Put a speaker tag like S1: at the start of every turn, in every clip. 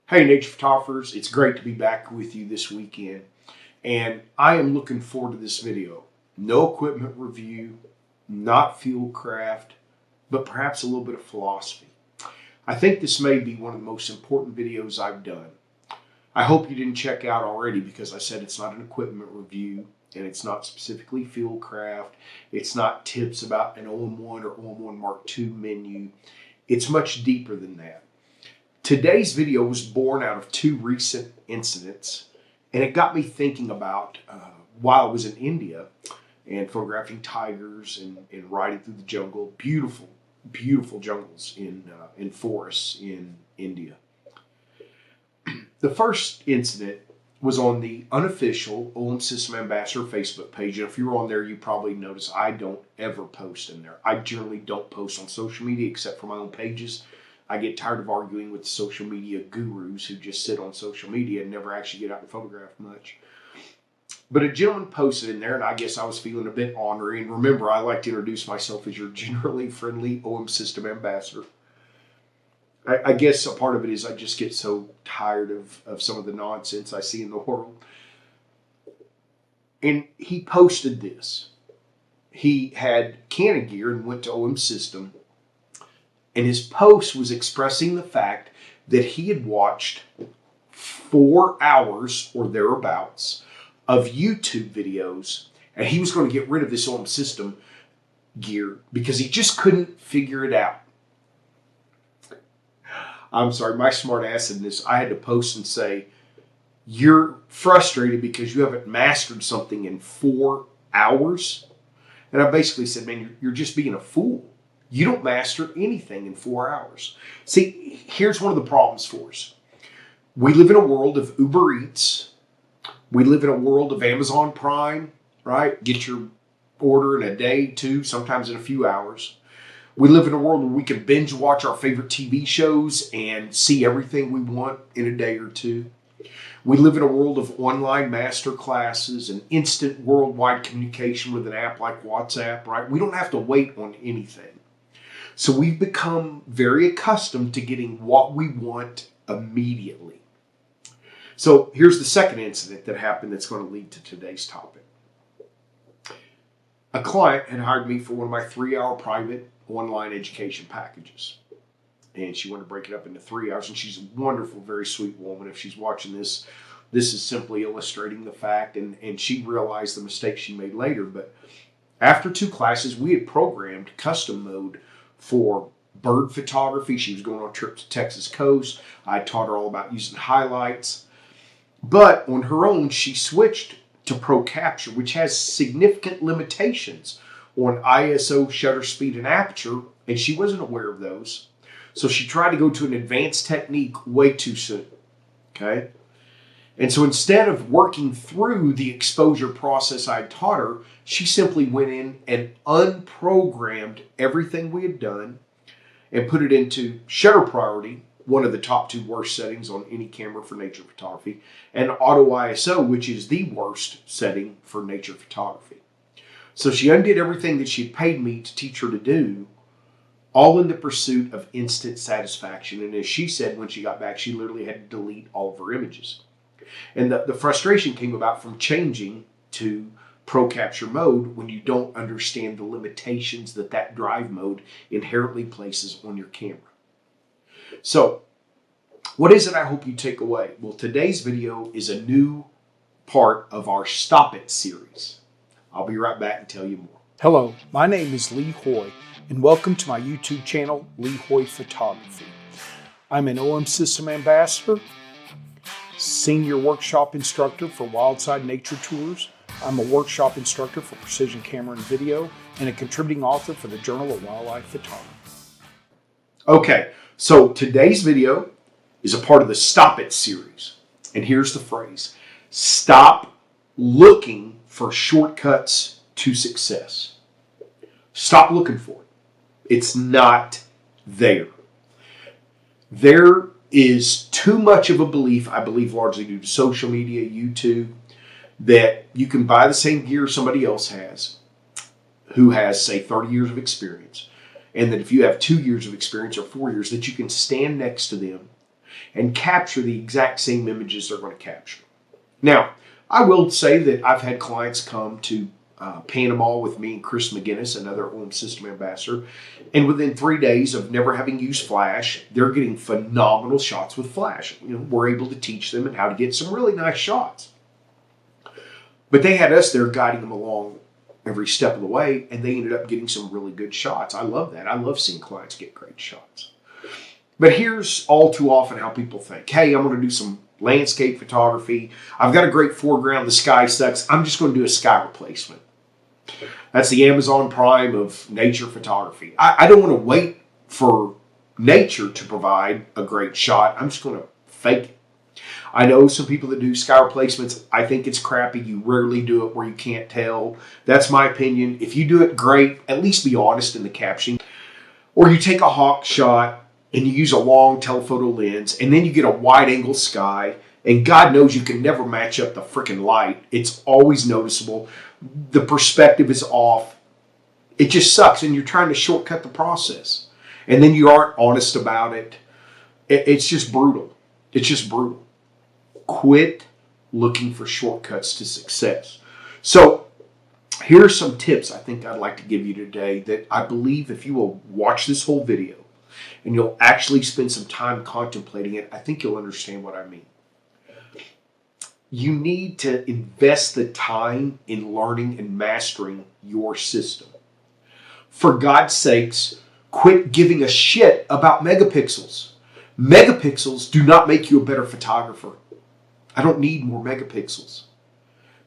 S1: Hey, nature photographers, it's great to be back with you this weekend, and I am looking forward to this video. No equipment review, not field craft, but perhaps a little bit of philosophy. I think this may be one of the most important videos I've done. I hope you didn't check out already because I said it's not an equipment review, and it's not specifically field craft. It's not tips about an OM1 or OM1 Mark II menu. It's much deeper than that. Today's video was born out of two recent incidents, and it got me thinking about while I was in India and photographing tigers and riding through the jungle, beautiful, beautiful jungles in forests in India. The first incident was on the unofficial OM System Ambassador Facebook page, and if you're on there, you probably notice I don't ever post in there. I generally don't post on social media except for my own pages. I get tired of arguing with social media gurus who just sit on social media and never actually get out and photograph much. But a gentleman posted in there, and I guess I was feeling a bit ornery. And remember, I like to introduce myself as your generally friendly OM System Ambassador. I guess a part of it is I just get so tired of some of the nonsense I see in the world. And he posted this. He had Canon gear and went to OM System. And his post was expressing the fact that he had watched 4 hours or thereabouts of YouTube videos, and he was going to get rid of this OM System gear because he just couldn't figure it out. I'm sorry, my smart ass in this, I had to post and say, you're frustrated because you haven't mastered something in 4 hours? And I basically said, man, you're just being a fool. You don't master anything in 4 hours. See, here's one of the problems for us. We live in a world of Uber Eats. We live in a world of Amazon Prime, right? Get your order in a day, 2, sometimes in a few hours. We live in a world where we can binge watch our favorite TV shows and see everything we want in a day or 2. We live in a world of online master classes and instant worldwide communication with an app like WhatsApp, right? We don't have to wait on anything. So we've become very accustomed to getting what we want immediately. So here's the second incident that happened that's going to lead to today's topic. A client had hired me for one of my 3-hour private online education packages. And she wanted to break it up into 3 hours. And she's a wonderful, very sweet woman. If she's watching this, this is simply illustrating the fact. And she realized the mistake she made later. But after 2 classes, we had programmed custom mode for bird photography. She was going on a trip to Texas coast. I taught her all about using highlights. But on her own, she switched to Pro Capture, which has significant limitations on ISO, shutter speed, and aperture, and she wasn't aware of those. So she tried to go to an advanced technique way too soon. Okay? And so instead of working through the exposure process I taught her, she simply went in and unprogrammed everything we had done and put it into shutter priority, one of the top 2 worst settings on any camera for nature photography, and auto ISO, which is the worst setting for nature photography. So she undid everything that she had paid me to teach her to do, all in the pursuit of instant satisfaction. And as she said when she got back, she literally had to delete all of her images. And the frustration came about from changing to Pro Capture mode when you don't understand the limitations that drive mode inherently places on your camera. So, what is it I hope you take away? Well, today's video is a new part of our Stop It series. I'll be right back and tell you more.
S2: Hello, my name is Lee Hoy, and welcome to my YouTube channel, Lee Hoy Photography. I'm an OM System Ambassador, Senior Workshop Instructor for Wildside Nature Tours. I'm a workshop instructor for precision camera and video, and a contributing author for the Journal of Wildlife Photography.
S1: Okay, so today's video is a part of the Stop It series. And here's the phrase: stop looking for shortcuts to success. Stop looking for it. It's not there. There is too much of a belief, I believe largely due to social media, YouTube, that you can buy the same gear somebody else has, who has, say, 30 years of experience, and that if you have 2 years of experience or 4 years, that you can stand next to them and capture the exact same images they're going to capture. Now, I will say that I've had clients come to Panama with me and Chris McGinnis, another OM System ambassador, and within 3 days of never having used Flash, they're getting phenomenal shots with Flash. We're able to teach them and how to get some really nice shots. But they had us there guiding them along every step of the way, and they ended up getting some really good shots. I love that. I love seeing clients get great shots. But here's all too often how people think, hey, I'm going to do some landscape photography. I've got a great foreground. The sky sucks. I'm just going to do a sky replacement. That's the Amazon Prime of nature photography. I don't want to wait for nature to provide a great shot. I'm just going to fake it. I know some people that do sky replacements. I think it's crappy. You rarely do it where you can't tell. That's my opinion. If you do it, great. At least be honest in the caption. Or you take a hawk shot and you use a long telephoto lens, and then you get a wide angle sky, and God knows you can never match up the freaking light. It's always noticeable. The perspective is off. It just sucks, and you're trying to shortcut the process. And then you aren't honest about it. It's just brutal. It's just brutal. Quit looking for shortcuts to success. So here are some tips I think I'd like to give you today that I believe if you will watch this whole video and you'll actually spend some time contemplating it, I think you'll understand what I mean. You need to invest the time in learning and mastering your system. For God's sakes, quit giving a shit about megapixels. Megapixels do not make you a better photographer. I don't need more megapixels.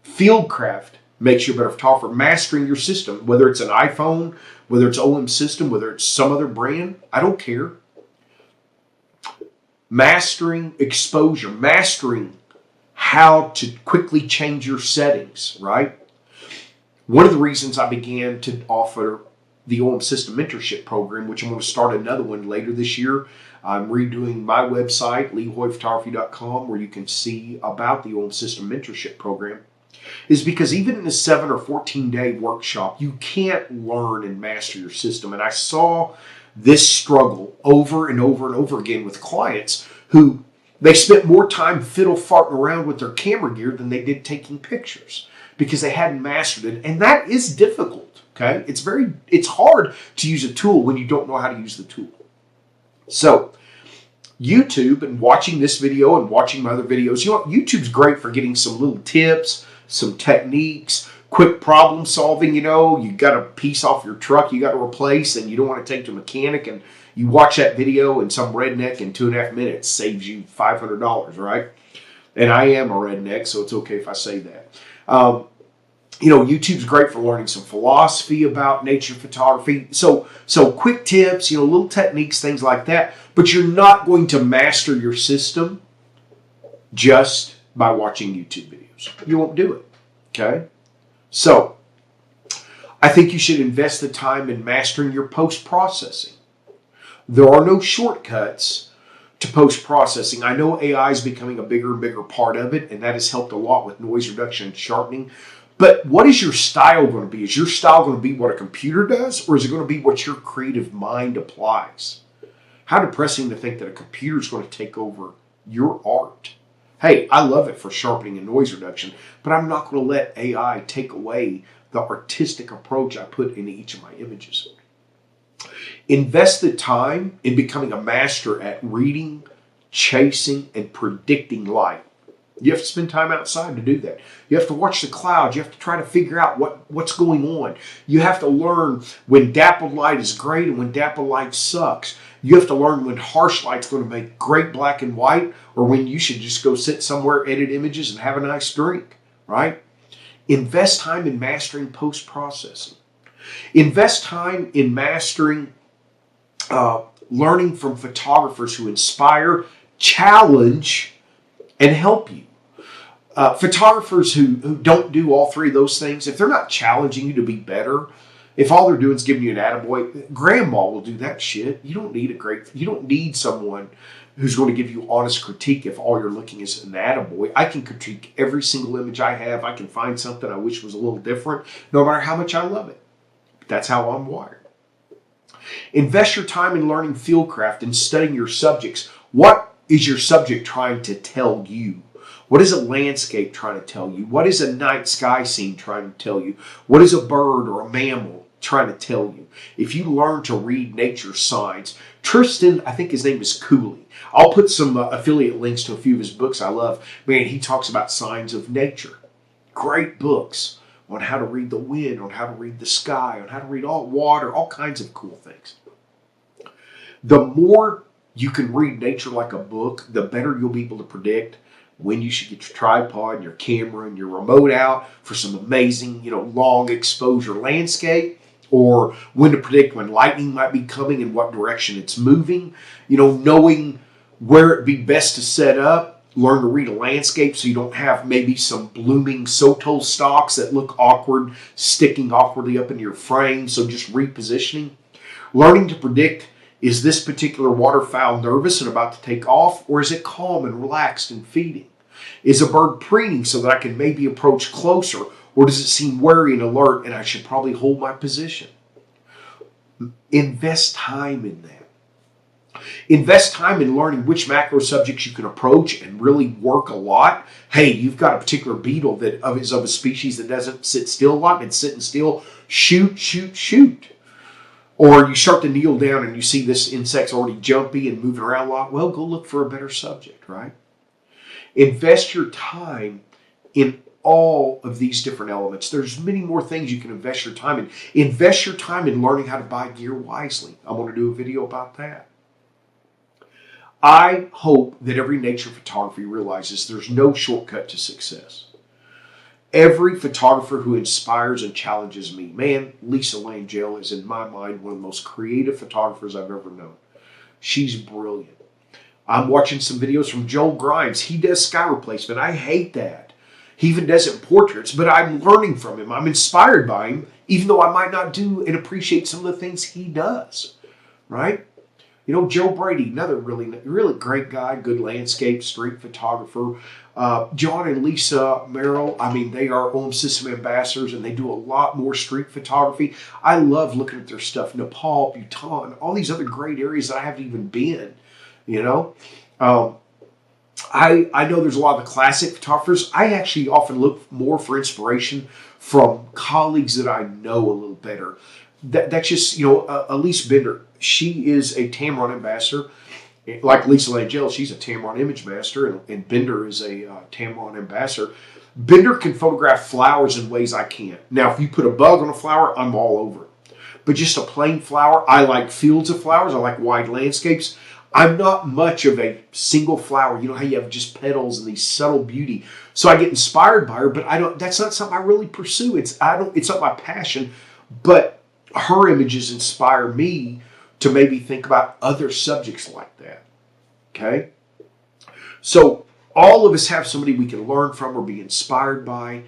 S1: Fieldcraft makes you a better photographer. Mastering your system, whether it's an iPhone, whether it's OM System, whether it's some other brand, I don't care. Mastering exposure, mastering how to quickly change your settings, right? One of the reasons I began to offer the OM System Mentorship Program, which I'm going to start another one later this year. I'm redoing my website, leehoyphotography.com, where you can see about the OM System Mentorship Program, is because even in a 7 or 14-day workshop, you can't learn and master your system. And I saw this struggle over and over and over again with clients who they spent more time fiddle-farting around with their camera gear than they did taking pictures because they hadn't mastered it. And that is difficult, okay? It's hard to use a tool when you don't know how to use the tool. So YouTube and watching this video and watching my other videos, YouTube's great for getting some little tips, some techniques, quick problem solving. You got a piece off your truck you got to replace and you don't want to take to a mechanic, and you watch that video and some redneck in 2.5 minutes saves you $500, right? And I am a redneck, so it's okay if I say that. YouTube's great for learning some philosophy about nature photography. So quick tips, little techniques, things like that. But you're not going to master your system just by watching YouTube videos. You won't do it, okay? So I think you should invest the time in mastering your post-processing. There are no shortcuts to post-processing. I know AI is becoming a bigger and bigger part of it, and that has helped a lot with noise reduction and sharpening. But what is your style going to be? Is your style going to be what a computer does, or is it going to be what your creative mind applies? How depressing to think that a computer is going to take over your art. Hey, I love it for sharpening and noise reduction, but I'm not going to let AI take away the artistic approach I put into each of my images. Invest the time in becoming a master at reading, chasing, and predicting light. You have to spend time outside to do that. You have to watch the clouds. You have to try to figure out what's going on. You have to learn when dappled light is great and when dappled light sucks. You have to learn when harsh light's going to make great black and white, or when you should just go sit somewhere, edit images, and have a nice drink, right? Invest time in mastering post-processing. Invest time in mastering learning from photographers who inspire, challenge, and help you. Photographers who don't do all three of those things, if they're not challenging you to be better, if all they're doing is giving you an attaboy, grandma will do that shit. You don't need someone who's going to give you honest critique if all you're looking is an attaboy. I can critique every single image I have. I can find something I wish was a little different, no matter how much I love it. That's how I'm wired. Invest your time in learning fieldcraft and studying your subjects. What is your subject trying to tell you? What is a landscape trying to tell you? What is a night sky scene trying to tell you? What is a bird or a mammal trying to tell you? If you learn to read nature signs, Tristan, I think his name is Cooley. I'll put some affiliate links to a few of his books I love. Man, he talks about signs of nature. Great books on how to read the wind, on how to read the sky, on how to read all water, all kinds of cool things. The more you can read nature like a book, the better you'll be able to predict when you should get your tripod and your camera and your remote out for some amazing, long exposure landscape, or when to predict when lightning might be coming and what direction it's moving, knowing where it'd be best to set up, learn to read a landscape so you don't have maybe some blooming sotol stalks that look awkward, sticking awkwardly up into your frame, so just repositioning. Learning to predict, is this particular waterfowl nervous and about to take off, or is it calm and relaxed and feeding? Is a bird preening so that I can maybe approach closer, or does it seem wary and alert and I should probably hold my position? Invest time in that. Invest time in learning which macro subjects you can approach and really work a lot. Hey, you've got a particular beetle that is of a species that doesn't sit still a lot, and it's sitting still. Shoot, shoot, shoot. Or you start to kneel down and you see this insect's already jumpy and moving around a lot. Well, go look for a better subject, right? Invest your time in all of these different elements. There's many more things you can invest your time in. Invest your time in learning how to buy gear wisely. I want to do a video about that. I hope that every nature photographer realizes there's no shortcut to success. Every photographer who inspires and challenges me, man, Lisa Langell is in my mind one of the most creative photographers I've ever known. She's brilliant. I'm watching some videos from Joel Grimes. He does sky replacement. I hate that. He even does it in portraits, but I'm learning from him. I'm inspired by him, even though I might not do and appreciate some of the things he does, right? Joe Brady, another really, really great guy, good landscape, street photographer. John and Lisa Merrill, they are OM System ambassadors, and they do a lot more street photography. I love looking at their stuff. Nepal, Bhutan, all these other great areas that I haven't even been, I know there's a lot of the classic photographers. I actually often look more for inspiration from colleagues that I know a little better. That's just, Elise Bender. She is a Tamron ambassador. Like Lisa Langell, she's a Tamron image master, and Bender is a Tamron ambassador. Bender can photograph flowers in ways I can't. Now, if you put a bug on a flower, I'm all over it. But just a plain flower, I like fields of flowers. I like wide landscapes. I'm not much of a single flower. You know how you have just petals and these subtle beauty. So I get inspired by her, but that's not something I really pursue. It's not my passion, but her images inspire me to maybe think about other subjects like that. Okay? So all of us have somebody we can learn from or be inspired by.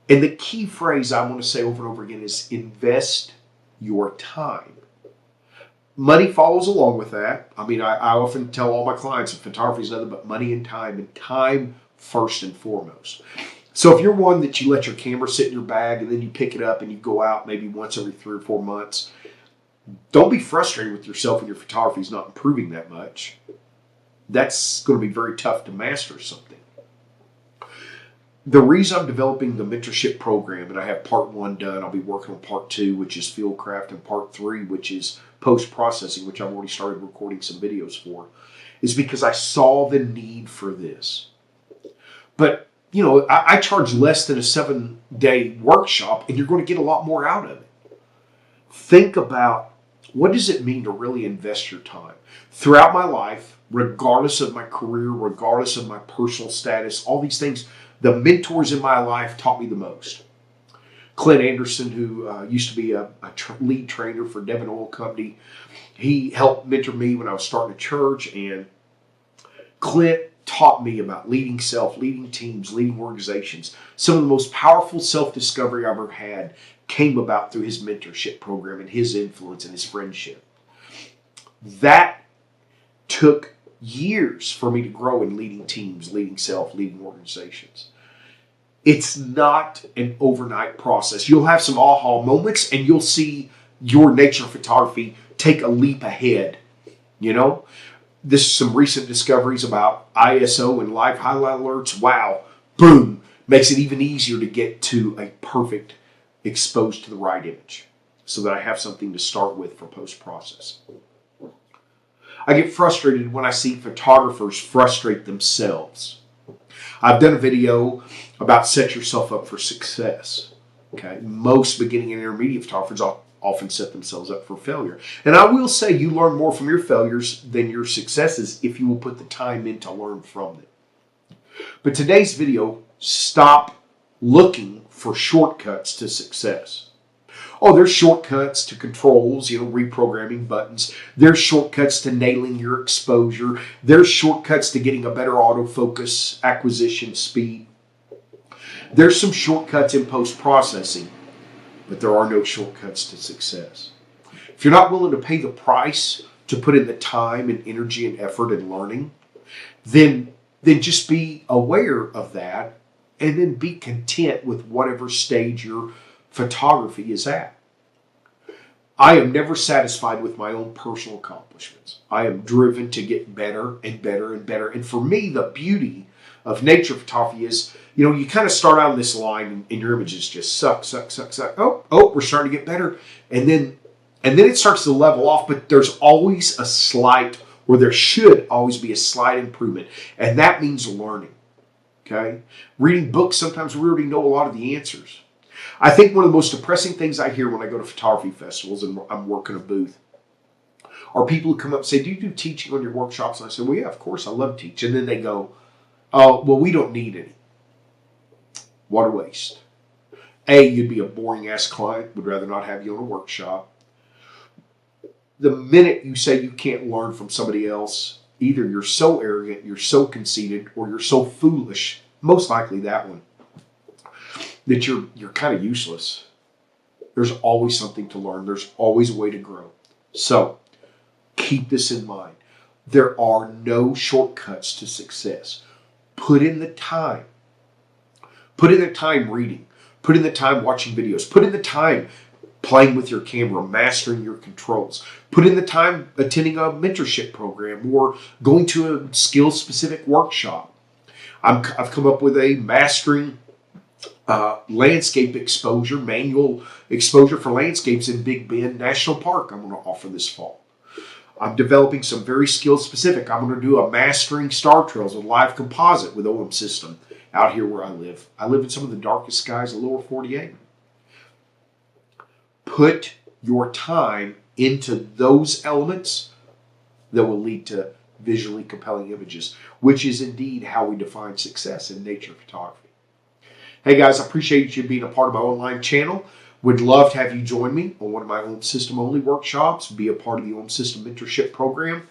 S1: And the key phrase I want to say over and over again is invest your time. Money follows along with that. I often tell all my clients that photography is nothing but money and time first and foremost. So if you're one that you let your camera sit in your bag and then you pick it up and you go out maybe once every 3 or 4 months, don't be frustrated with yourself when your photography is not improving that much. That's going to be very tough to master something. The reason I'm developing the mentorship program, and I have part 1 done, I'll be working on part 2, which is fieldcraft, and part 3, which is post-processing, which I've already started recording some videos for, is because I saw the need for this. But, I charge less than a 7-day workshop, and you're going to get a lot more out of it. Think about, what does it mean to really invest your time? Throughout my life, regardless of my career, regardless of my personal status, all these things, the mentors in my life taught me the most. Clint Anderson, who used to be a lead trainer for Devon Oil Company, he helped mentor me when I was starting a church, and Clint taught me about leading self, leading teams, leading organizations. Some of the most powerful self-discovery I've ever had came about through his mentorship program and his influence and his friendship. That took years for me to grow in leading teams, leading self, leading organizations. It's not an overnight process. You'll have some aha moments and you'll see your nature photography take a leap ahead, This is some recent discoveries about ISO and live highlight alerts. Wow, boom, makes it even easier to get to a perfect exposed to the right image so that I have something to start with for post-processing. I get frustrated when I see photographers frustrate themselves. I've done a video about set yourself up for success. Okay, most beginning and intermediate photographers often set themselves up for failure. And I will say you learn more from your failures than your successes if you will put the time in to learn from them. But today's video, stop looking for shortcuts to success. Oh, there's shortcuts to controls, reprogramming buttons. There's shortcuts to nailing your exposure. There's shortcuts to getting a better autofocus acquisition speed. There's some shortcuts in post-processing, but there are no shortcuts to success. If you're not willing to pay the price to put in the time and energy and effort and learning, then just be aware of that and then be content with whatever stage your photography is at. I am never satisfied with my own personal accomplishments. I am driven to get better and better and better. And for me, the beauty of nature photography is, you kind of start out on this line and your images just suck. Oh, we're starting to get better. And then it starts to level off, but there's always a slight, or there should always be a slight improvement. And that means learning. Okay? Reading books, sometimes we already know a lot of the answers. I think one of the most depressing things I hear when I go to photography festivals and I'm working a booth are people who come up and say, do you do teaching on your workshops? And I say, well, yeah, of course, I love to teach. And then they go, oh, well, we don't need any. What a waste. A, you'd be a boring-ass client, would rather not have you on a workshop. The minute you say you can't learn from somebody else, either you're so arrogant, you're so conceited, or you're so foolish, most likely that one, that you're kind of useless. There's always something to learn. There's always a way to grow. So keep this in mind. There are no shortcuts to success. Put in the time. Put in the time reading. Put in the time watching videos. Put in the time playing with your camera, mastering your controls. Put in the time attending a mentorship program or going to a skill-specific workshop. I've come up with a mastering landscape exposure, manual exposure for landscapes in Big Bend National Park I'm going to offer this fall. I'm developing some very skill-specific. I'm going to do a mastering star trails with live composite with OM system out here where I live. I live in some of the darkest skies of the lower 48. Put your time into those elements that will lead to visually compelling images, which is indeed how we define success in nature photography. Hey guys, I appreciate you being a part of my online channel. Would love to have you join me on one of my OM System only workshops, be a part of the OM System mentorship program.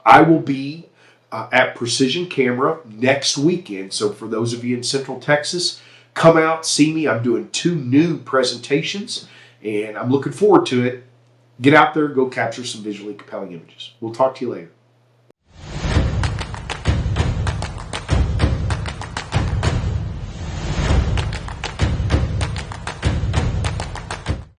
S1: I will be at Precision Camera next weekend. So for those of you in Central Texas, come out, see me. I'm doing 2 new presentations and I'm looking forward to it. Get out there, go capture some visually compelling images. We'll talk to you later.